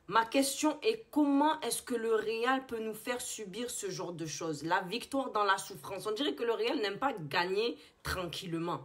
Ma question est comment est-ce que le Real peut nous faire subir ce genre de choses? La victoire dans la souffrance. On dirait que le Real n'aime pas gagner tranquillement.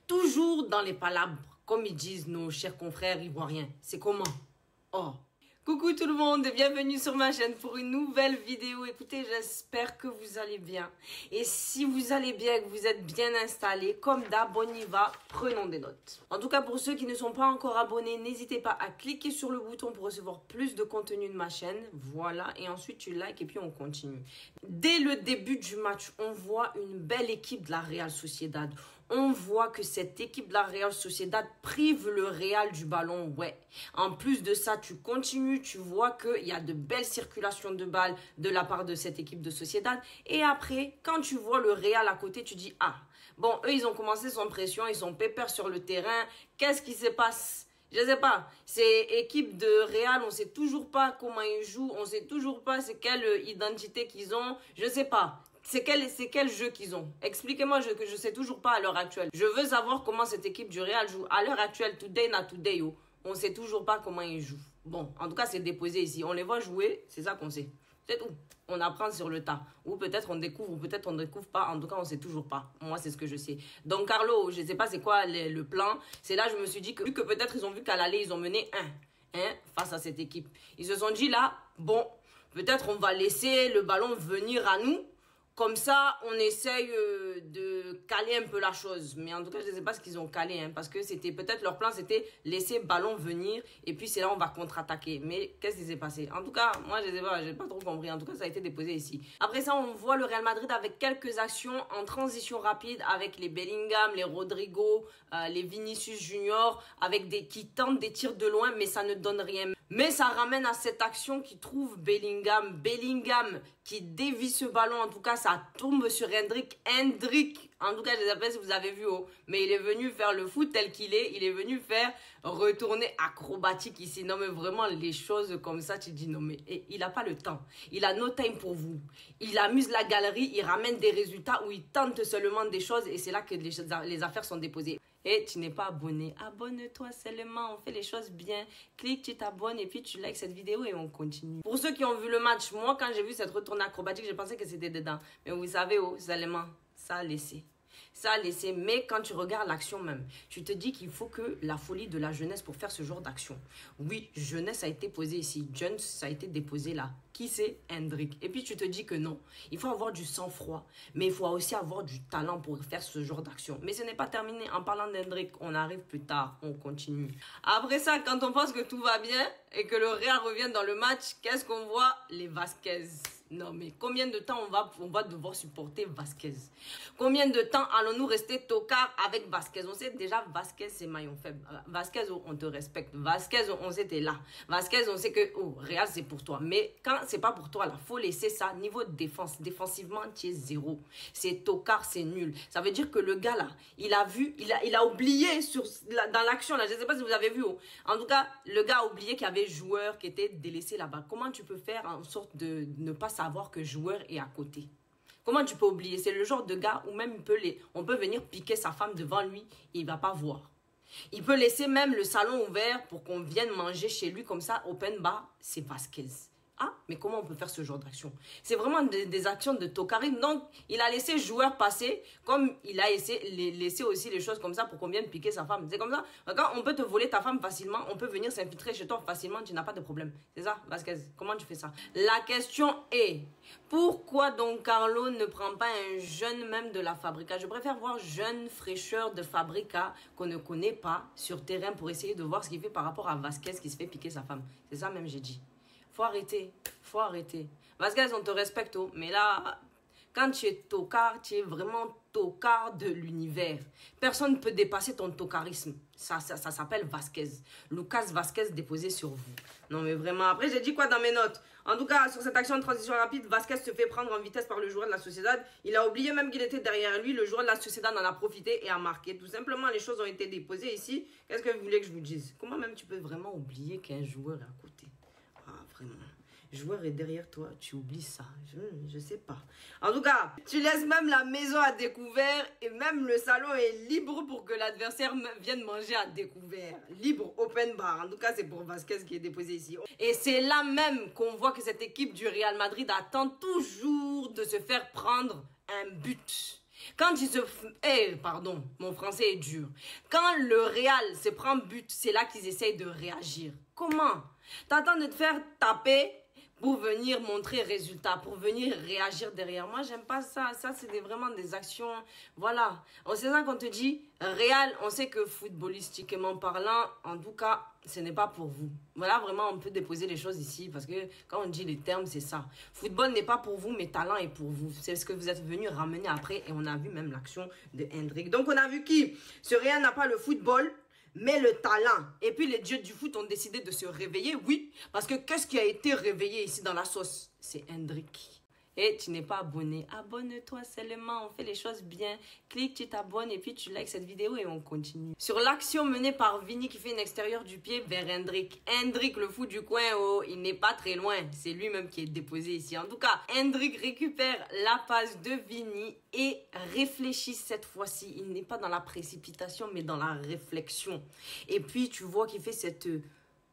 Toujours dans les palabres, comme ils disent nos chers confrères ivoiriens. C'est comment? Oh. Coucou tout le monde et bienvenue sur ma chaîne pour une nouvelle vidéo. Écoutez, j'espère que vous allez bien. Et si vous allez bien, que vous êtes bien installés, comme d'hab, on y va, prenons des notes. En tout cas, pour ceux qui ne sont pas encore abonnés, n'hésitez pas à cliquer sur le bouton pour recevoir plus de contenu de ma chaîne. Voilà, et ensuite tu likes et puis on continue. Dès le début du match, on voit une belle équipe de la Real Sociedad. On voit que cette équipe de la Real Sociedad prive le Real du ballon, ouais. En plus de ça, tu continues, tu vois qu'il y a de belles circulations de balles de la part de cette équipe de Sociedad. Et après, quand tu vois le Real à côté, tu dis, ah, bon, eux, ils ont commencé sans pression, ils sont pépères sur le terrain. Qu'est-ce qui se passe? Je sais pas, c'est équipe de Real, on sait toujours pas comment ils jouent, on sait toujours pas c'est quelle identité qu'ils ont, je sais pas. C'est quel jeu qu'ils ont? Expliquez-moi que je sais toujours pas à l'heure actuelle. Je veux savoir comment cette équipe du Real joue. À l'heure actuelle, today na today, yo. On sait toujours pas comment ils jouent. Bon, en tout cas, c'est déposé ici. On les voit jouer, c'est ça qu'on sait. C'est tout. On apprend sur le tas. Ou peut-être on découvre, ou peut-être on ne découvre pas. En tout cas, on sait toujours pas. Moi, c'est ce que je sais. Donc, Carlo, je sais pas c'est quoi le plan. C'est là, je me suis dit que, vu que peut-être ils ont vu qu'à l'aller, ils ont mené face à cette équipe. Ils se sont dit là, bon, peut-être on va laisser le ballon venir à nous. Comme ça, on essaye de caler un peu la chose. Mais en tout cas, je ne sais pas ce qu'ils ont calé. Hein, parce que c'était peut-être leur plan, c'était laisser ballon venir. Et puis, c'est là on va contre-attaquer. Mais qu'est-ce qui s'est passé? En tout cas, moi, je sais pas, j'ai pas trop compris. En tout cas, ça a été déposé ici. Après ça, on voit le Real Madrid avec quelques actions en transition rapide. Avec les Bellingham, les Rodrigo, les Vinicius Junior. Avec qui tentent des tirs de loin, mais ça ne donne rien. Mais ça ramène à cette action qui trouve Bellingham. Bellingham qui dévie ce ballon. En tout cas, ça tombe sur Hendrick. Hendrick, en tout cas, je ne sais pas si vous avez vu, mais il est venu faire le foot tel qu'il est. Il est venu faire retourner acrobatique ici. Non, mais vraiment, les choses comme ça, tu dis non, mais il n'a pas le temps. Il a no time pour vous. Il amuse la galerie, il ramène des résultats où il tente seulement des choses et c'est là que les affaires sont déposées. Et tu n'es pas abonné, abonne-toi seulement, on fait les choses bien. Clique, tu t'abonnes et puis tu likes cette vidéo et on continue. Pour ceux qui ont vu le match, moi quand j'ai vu cette retournée acrobatique, j'ai pensé que c'était dedans. Mais vous savez, seulement, ça a laissé. Ça a laissé, mais quand tu regardes l'action même, tu te dis qu'il faut que la folie de la jeunesse pour faire ce genre d'action. Oui, jeunesse a été posée ici, Jones ça a été déposé là. Qui c'est? Hendrick. Et puis tu te dis que non, il faut avoir du sang-froid, mais il faut aussi avoir du talent pour faire ce genre d'action. Mais ce n'est pas terminé. En parlant d'Hendrick, on arrive plus tard, on continue. Après ça, quand on pense que tout va bien et que le Real revient dans le match, qu'est-ce qu'on voit? Les Vasquez. Non, mais combien de temps on va devoir supporter Vasquez? Combien de temps allons-nous rester tocard avec Vasquez? On sait déjà, Vasquez, c'est maillon faible. Vasquez, on te respecte. Vasquez, on sait t'es là. Vasquez, on sait que, Real, c'est pour toi. Mais quand c'est pas pour toi, là, faut laisser ça. Niveau de défense, défensivement, tu es zéro. C'est tocard, c'est nul. Ça veut dire que le gars, là, il a vu, il a oublié dans l'action, là. Je sais pas si vous avez vu, En tout cas, le gars a oublié qu'il y avait joueur qui était délaissé là-bas. Comment tu peux faire en sorte de ne pas savoir que joueur est à côté? Comment tu peux oublier? C'est le genre de gars où même on peut venir piquer sa femme devant lui et il va pas voir. Il peut laisser même le salon ouvert pour qu'on vienne manger chez lui comme ça, open bar, c'est Vasquez. Ah, mais comment on peut faire ce genre d'action? C'est vraiment des actions de tocarine. Donc, il a laissé joueur passer, comme il a laissé aussi les choses comme ça pour qu'on vienne piquer sa femme. C'est comme ça. Quand on peut te voler ta femme facilement, on peut venir s'infiltrer chez toi facilement, tu n'as pas de problème. C'est ça, Vasquez. Comment tu fais ça? La question est, pourquoi donc Carlo ne prend pas un jeune même de la Fabrica? Je préfère voir jeune fraîcheur de Fabrica qu'on ne connaît pas sur terrain pour essayer de voir ce qu'il fait par rapport à Vasquez qui se fait piquer sa femme. C'est ça même j'ai dit. Faut arrêter, faut arrêter. Vasquez, on te respecte, mais là, quand tu es tocard, tu es vraiment tocard de l'univers. Personne ne peut dépasser ton tocarisme. Ça s'appelle Vasquez. Lucas Vasquez déposé sur vous. Non mais vraiment, après j'ai dit quoi dans mes notes? En tout cas, sur cette action de transition rapide, Vasquez se fait prendre en vitesse par le joueur de la Sociedad. Il a oublié même qu'il était derrière lui. Le joueur de la Sociedad en a profité et a marqué. Tout simplement, les choses ont été déposées ici. Qu'est-ce que vous voulez que je vous dise? Comment même tu peux vraiment oublier qu'un joueur est à côté? Ah, vraiment. joueur est derrière toi, tu oublies ça. Je sais pas. En tout cas, tu laisses même la maison à découvert et même le salon est libre pour que l'adversaire vienne manger à découvert. Libre, open bar. En tout cas, c'est pour Vasquez qui est déposé ici. Et c'est là même qu'on voit que cette équipe du Real Madrid attend toujours de se faire prendre un but. Quand ils se... pardon, mon français est dur. Quand le Real se prend but, c'est là qu'ils essayent de réagir. Comment? T'attends de te faire taper pour venir montrer résultat, pour venir réagir derrière. Moi, j'aime pas ça. Ça, c'est vraiment des actions. Voilà. C'est ça qu'on te dit. Real, on sait que footballistiquement parlant, en tout cas, ce n'est pas pour vous. Voilà, vraiment, on peut déposer les choses ici parce que quand on dit les termes, c'est ça. Football n'est pas pour vous, mais talent est pour vous. C'est ce que vous êtes venu ramener après et on a vu même l'action de Hendrik. Donc, on a vu qui? Ce Real n'a pas le football, mais le talent. Et puis les dieux du foot ont décidé de se réveiller, oui. Parce que qu'est-ce qui a été réveillé ici dans la sauce? C'est Hendrik. Et tu n'es pas abonné, abonne-toi seulement, on fait les choses bien. Clique, tu t'abonnes et puis tu likes cette vidéo et on continue. Sur l'action menée par Vini qui fait une extérieure du pied vers Hendrik. Hendrik, le fou du coin, oh, il n'est pas très loin. C'est lui-même qui est déposé ici. En tout cas, Hendrik récupère la passe de Vini et réfléchit cette fois-ci. Il n'est pas dans la précipitation mais dans la réflexion. Et puis tu vois qu'il fait cette...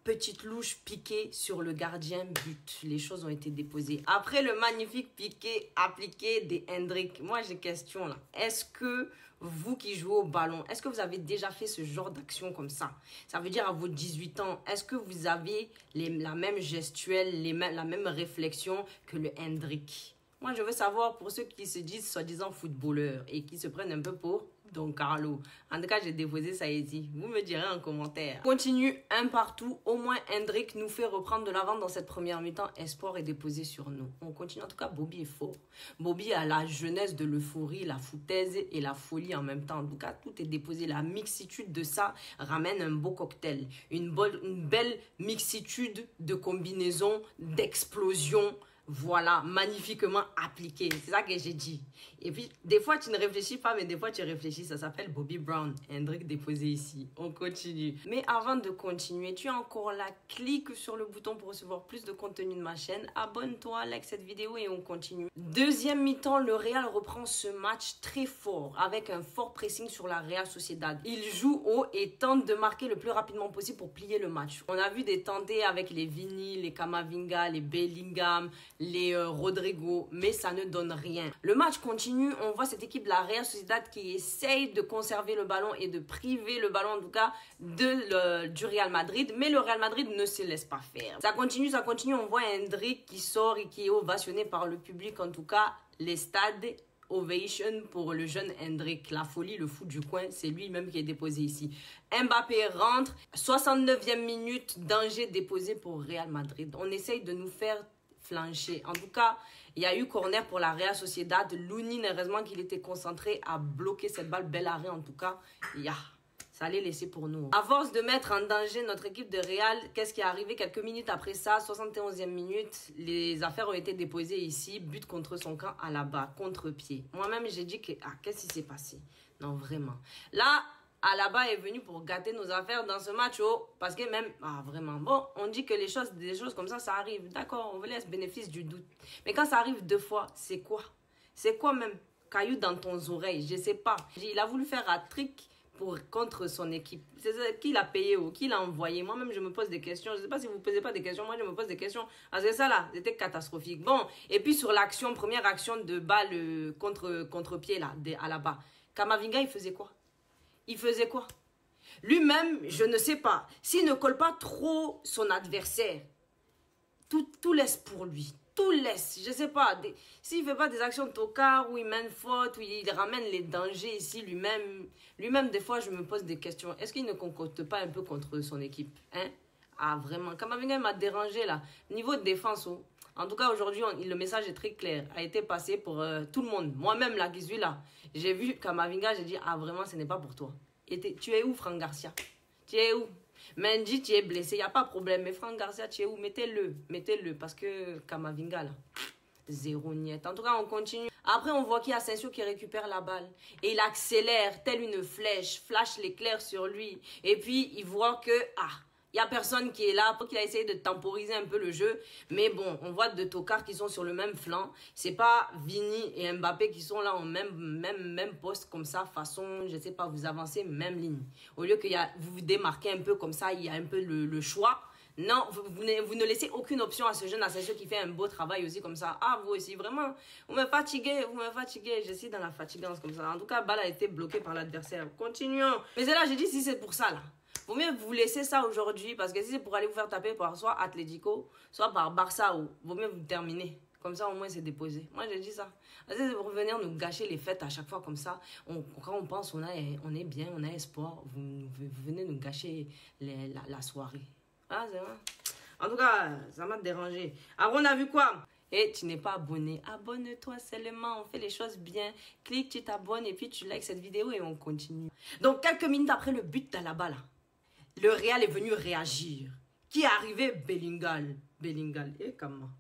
petite louche piquée sur le gardien but. Les choses ont été déposées. Après le magnifique piqué appliqué des Hendrik, moi j'ai question là. Est-ce que vous qui jouez au ballon, est-ce que vous avez déjà fait ce genre d'action comme ça? Ça veut dire à vos 18 ans, est-ce que vous avez la même gestuelle, la même réflexion que le Hendrik? Moi je veux savoir pour ceux qui se disent soi-disant footballeurs et qui se prennent un peu pour Don Carlo. En tout cas, j'ai déposé ça ici. Vous me direz en commentaire. Continue un partout. Au moins, Hendrik nous fait reprendre de l'avant dans cette première mi-temps. Espoir est déposé sur nous. On continue. En tout cas, Bobby est fort. Bobby a la jeunesse de l'euphorie, la foutaise et la folie en même temps. En tout cas, tout est déposé. La mixitude de ça ramène un beau cocktail. Une belle mixitude de combinaisons, d'explosions. Voilà, magnifiquement appliqué. C'est ça que j'ai dit. Et puis, des fois, tu ne réfléchis pas, mais des fois, tu réfléchis. Ça s'appelle Bobby Brown. Hendrik déposé ici. On continue. Mais avant de continuer, tu es encore là. Clique sur le bouton pour recevoir plus de contenu de ma chaîne. Abonne-toi, like cette vidéo et on continue. Deuxième mi-temps, le Real reprend ce match très fort avec un fort pressing sur la Real Sociedad. Il joue haut et tente de marquer le plus rapidement possible pour plier le match. On a vu des tentées avec les Vini, les Camavinga, les Bellingham, les Rodrigo, mais ça ne donne rien. Le match continue, on voit cette équipe de la Real Sociedad qui essaye de conserver le ballon et de priver le ballon en tout cas du Real Madrid, mais le Real Madrid ne se laisse pas faire. Ça continue, on voit Hendrik qui sort et qui est ovationné par le public, en tout cas les stades. Ovation pour le jeune Hendrik, la folie, le fou du coin, c'est lui-même qui est déposé ici. Mbappé rentre, 69e minute, danger déposé pour Real Madrid. On essaye de nous faire flancher. En tout cas, il y a eu corner pour la Real Sociedad. Lounine, heureusement qu'il était concentré à bloquer cette balle. Bel arrêt en tout cas. Ça allait laisser pour nous. À force de mettre en danger notre équipe de Real, qu'est-ce qui est arrivé quelques minutes après ça, 71e minute, les affaires ont été déposées ici, but contre son camp à la bas, contre-pied. Moi-même, j'ai dit que, qu'est-ce qui s'est passé? Non, vraiment. Là, Alaba est venu pour gâter nos affaires dans ce match, parce que même, vraiment, bon, on dit que des choses comme ça arrive, d'accord, on vous laisse bénéfice du doute. Mais quand ça arrive deux fois, c'est quoi? C'est quoi même? Caillou dans ton oreille, je sais pas. Il a voulu faire un trick contre son équipe. C'est qui l'a payé ou qui l'a envoyé? Moi-même, je me pose des questions. Je ne sais pas si vous ne posez pas des questions. Moi, je me pose des questions. Parce que ça, là, c'était catastrophique. Bon, et puis sur l'action, première action de balle contre-pied, là, à la bas. Camavinga, il faisait quoi? Il faisait quoi? Lui-même, je ne sais pas. S'il ne colle pas trop son adversaire, tout laisse pour lui. Tout laisse, je sais pas. S'il fait pas des actions de tocard, où il mène faute, où il ramène les dangers ici lui-même. Lui-même, des fois, je me pose des questions. Est-ce qu'il ne concocte pas un peu contre son équipe? Hein? Vraiment. Camavinga m'a dérangé là. Niveau de défense, en tout cas, aujourd'hui, le message est très clair. A été passé pour tout le monde. Moi-même, là, qui suis là, j'ai vu Camavinga, j'ai dit, vraiment, ce n'est pas pour toi. Tu es où, Franck Garcia? Tu es où? Mendy, tu es blessé, il n'y a pas de problème. Mais Franck Garcia, tu es où? Mettez-le. Parce que Camavinga, là, zéro niet. En tout cas, on continue. Après, on voit qu'il y a Asensio qui récupère la balle. Et il accélère, telle une flèche, flash l'éclair sur lui. Et puis, il voit que, Il n'y a personne qui est là pour qu'il a essayé de temporiser un peu le jeu. Mais bon, on voit deux tocards qui sont sur le même flanc. C'est pas Vini et Mbappé qui sont là en même poste comme ça, façon, je sais pas, vous avancez même ligne. Au lieu que vous vous démarquez un peu comme ça, il y a un peu le choix. Non, vous ne laissez aucune option à ce jeune Asensio qui fait un beau travail aussi comme ça. Ah, vous aussi, vraiment, vous me fatiguez. Je suis dans la fatigance comme ça. En tout cas, balle a été bloquée par l'adversaire. Continuons. Mais c'est là, j'ai dit si c'est pour ça là. Vaut mieux vous laisser ça aujourd'hui parce que si c'est pour aller vous faire taper par soit Atlético, soit par Barça, vaut mieux vous terminer. Comme ça, au moins, c'est déposé. Moi, j'ai dit ça. C'est pour venir nous gâcher les fêtes à chaque fois comme ça. Quand on pense on est bien, on a espoir, vous venez nous gâcher la soirée. Ah, c'est vrai. En tout cas, ça m'a dérangé. Après, on a vu quoi? Et tu n'es pas abonné. Abonne-toi seulement. On fait les choses bien. Clique, tu t'abonnes et puis tu likes cette vidéo et on continue. Donc, quelques minutes après le but d'Alaba, là, le Real est venu réagir. Qui est arrivé? Bellingham. Et comment?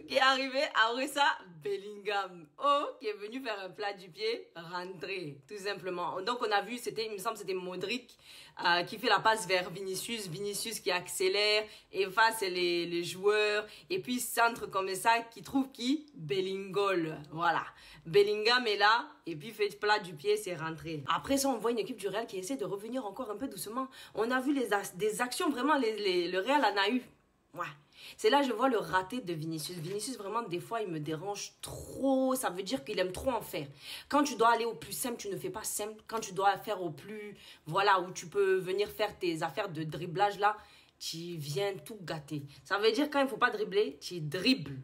Qui est arrivé après ça? Bellingham. Oh, qui est venu faire un plat du pied, rentrer, tout simplement. Donc, on a vu, il me semble, c'était Modric qui fait la passe vers Vinicius. Vinicius qui accélère, efface les joueurs. Et puis, centre comme ça, qui trouve qui? Bellingham. Voilà. Bellingham est là, et puis fait plat du pied, c'est rentré. Après ça, on voit une équipe du Real qui essaie de revenir encore un peu doucement. On a vu des actions, vraiment, le Real en a eu. Ouais. C'est là que je vois le raté de Vinicius. Vinicius, vraiment, des fois, il me dérange trop. Ça veut dire qu'il aime trop en faire. Quand tu dois aller au plus simple, tu ne fais pas simple. Quand tu dois faire au plus... Voilà, où tu peux venir faire tes affaires de dribblage, là, tu viens tout gâter. Ça veut dire quand il ne faut pas dribbler, tu dribbles.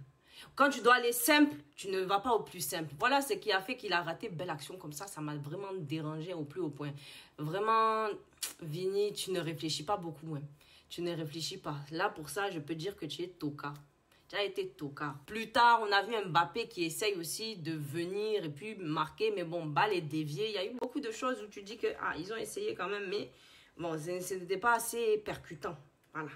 Quand tu dois aller simple, tu ne vas pas au plus simple. Voilà ce qui a fait qu'il a raté belle action comme ça. Ça m'a vraiment dérangé au plus haut point. Vraiment, Vini, tu ne réfléchis pas beaucoup, hein. Tu ne réfléchis pas. Là, pour ça, je peux dire que tu es tocard. Tu as été tocard. Plus tard, on a vu un Mbappé qui essaye aussi de venir et puis marquer. Mais bon, balle est déviée. Il y a eu beaucoup de choses où tu dis que ils ont essayé quand même. Mais bon, ce n'était pas assez percutant. Voilà.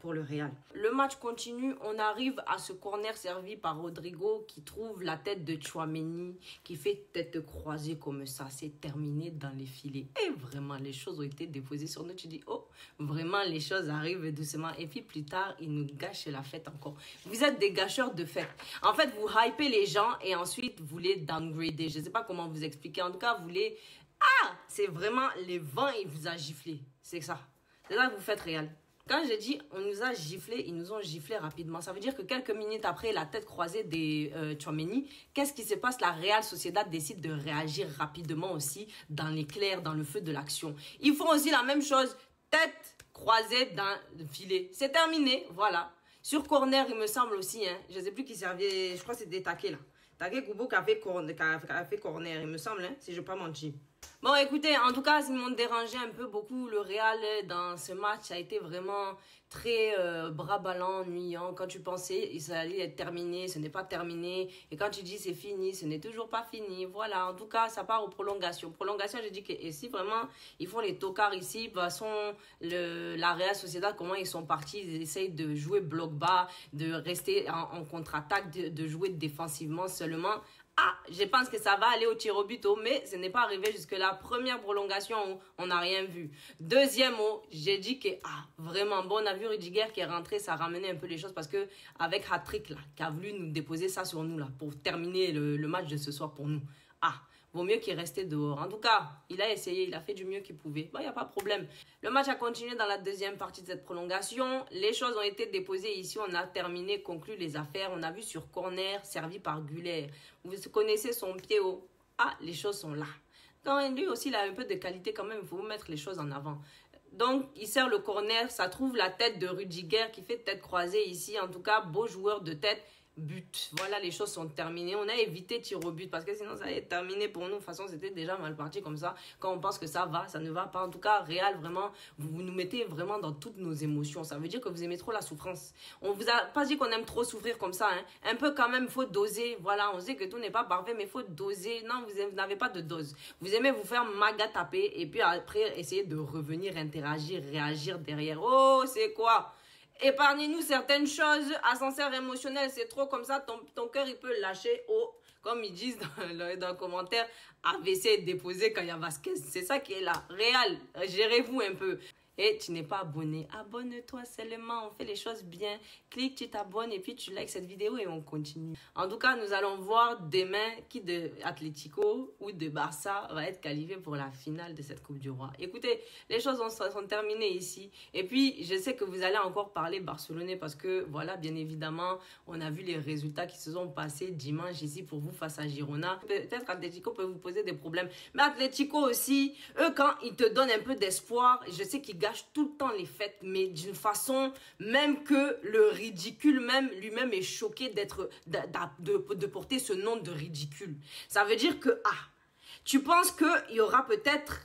Pour le Real. Le match continue, on arrive à ce corner servi par Rodrigo qui trouve la tête de Tchouaméni qui fait tête croisée comme ça. C'est terminé dans les filets. Et vraiment, les choses ont été déposées sur nous. Tu dis, oh, vraiment, les choses arrivent doucement. Et puis plus tard, ils nous gâchent la fête encore. Vous êtes des gâcheurs de fête. En fait, vous hypez les gens et ensuite, vous les downgrader. Je ne sais pas comment vous expliquer. En tout cas, vous les... Ah, c'est vraiment les vents, ils vous a giflé. C'est ça. C'est ça que vous faites, Real. Quand j'ai dit on nous a giflé, ils nous ont giflé rapidement. Ça veut dire que quelques minutes après la tête croisée des Tchouaméni, qu'est-ce qui se passe? La Real Sociedad décide de réagir rapidement aussi dans l'éclair, dans le feu de l'action. Ils font aussi la même chose, tête croisée dans le filet. C'est terminé, voilà. Sur corner, il me semble aussi, hein. Je ne sais plus qui servait, je crois que c'était Také là. Také Kubo qui a fait corner, il me semble, hein, si je ne vais pas mentir. Bon, écoutez, en tout cas, ils m'ont dérangé un peu beaucoup. Le Real, dans ce match, ça a été vraiment très bras ballants, ennuyant. Quand tu pensais que ça allait être terminé, ce n'est pas terminé. Et quand tu dis c'est fini, ce n'est toujours pas fini. Voilà, en tout cas, ça part aux prolongations. Prolongation, je dis que et si vraiment, ils font les tocards ici, de toute façon, la Real Sociedad, comment ils sont partis, ils essayent de jouer bloc bas, de rester en contre-attaque, de jouer défensivement seulement. Ah, je pense que ça va aller au tir au but, mais ce n'est pas arrivé jusque-là. Première prolongation, on n'a rien vu. Deuxième, j'ai dit que, vraiment, bon, on a vu Rudiger qui est rentré, ça a ramené un peu les choses parce que, avec Hat-Trick, là, qui a voulu nous déposer ça sur nous, là, pour terminer le match de ce soir pour nous. Vaut mieux qu'il restait dehors. En tout cas, il a essayé, il a fait du mieux qu'il pouvait. Il n'y a pas de problème. Le match a continué dans la deuxième partie de cette prolongation. Les choses ont été déposées ici. On a terminé, conclu les affaires. On a vu sur corner, servi par Güler. Vous connaissez son pied haut. Les choses sont là. Quand lui aussi, il a un peu de qualité quand même. Il faut mettre les choses en avant. Donc, il sert le corner. Ça trouve la tête de Rudiger qui fait tête croisée ici. En tout cas, beau joueur de tête. But. Voilà, les choses sont terminées. On a évité tir au but parce que sinon ça allait être terminé pour nous. De toute façon, c'était déjà mal parti comme ça. Quand on pense que ça va, ça ne va pas. En tout cas, Real, vraiment, vous nous mettez vraiment dans toutes nos émotions. Ça veut dire que vous aimez trop la souffrance. On vous a pas dit qu'on aime trop souffrir comme ça, hein. Un peu quand même, il faut doser. Voilà, on sait que tout n'est pas parfait, mais il faut doser. Non, vous n'avez pas de dose. Vous aimez vous faire maga taper et puis après, essayer de revenir, interagir, réagir derrière. Oh, c'est quoi? Épargnez-nous certaines choses. Ascenseur émotionnel, c'est trop comme ça. Ton cœur, il peut lâcher. Oh, comme ils disent dans le commentaire, AVC est déposé quand il y a Vasquez. C'est ça qui est là. Real, gérez-vous un peu. et tu n'es pas abonné, abonne-toi seulement, on fait les choses bien. Clique, tu t'abonnes et puis tu likes cette vidéo et on continue. En tout cas, nous allons voir demain qui de Atlético ou de Barça va être qualifié pour la finale de cette Coupe du Roi. Écoutez, les choses sont terminées ici. Et puis, je sais que vous allez encore parler barcelonais parce que, voilà, bien évidemment, on a vu les résultats qui se sont passés dimanche ici pour vous face à Girona. Peut-être Atlético peut vous poser des problèmes. Mais Atlético aussi, eux, quand ils te donnent un peu d'espoir, je sais qu'ils gâchent tout le temps les fêtes, mais d'une façon même que le ridicule même lui-même est choqué de porter ce nom de ridicule. Ça veut dire que, tu penses qu'il y aura peut-être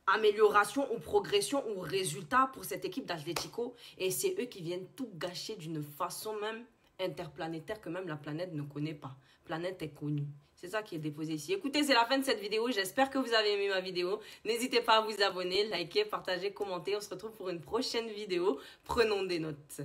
amélioration ou progression ou résultat pour cette équipe d'Atlético et c'est eux qui viennent tout gâcher d'une façon même interplanétaire que même la planète ne connaît pas. Planète est connue. C'est ça qui est déposé ici. Écoutez, c'est la fin de cette vidéo. J'espère que vous avez aimé ma vidéo. N'hésitez pas à vous abonner, liker, partager, commenter. On se retrouve pour une prochaine vidéo. Prenons des notes.